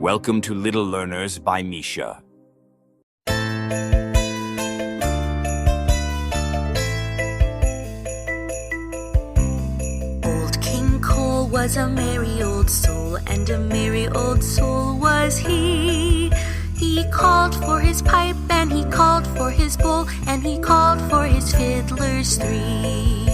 Welcome to Little Learners by Misha. Old King Cole was a merry old soul, and a merry old soul was he. He called for his pipe, and he called for his bowl, and he called for his fiddlers three.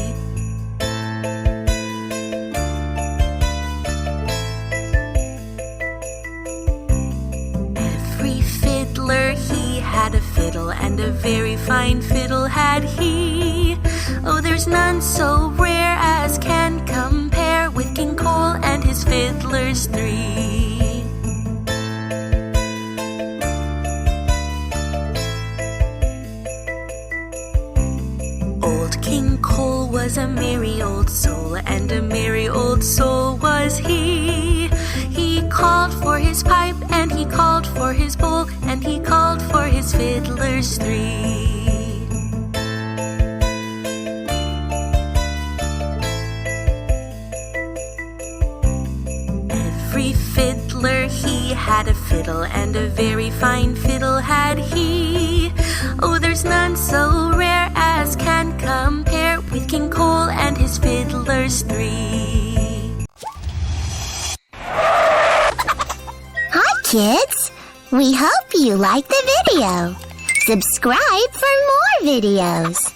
Every fiddler he had a fiddle, and a very fine fiddle had he. Oh, there's none so rare as can compare with King Cole and his fiddlers three. Old King Cole was a merry old soul, and a merry old soul was he. He called for his pipe, and he called for his bowl, and he called for his fiddlers three. Every fiddler he had a fiddle, and a very fine fiddle had he. Oh, there's none so rare as can compare with King Cole and his fiddlers three. Hi kids! We hope you like the video. Subscribe for more videos.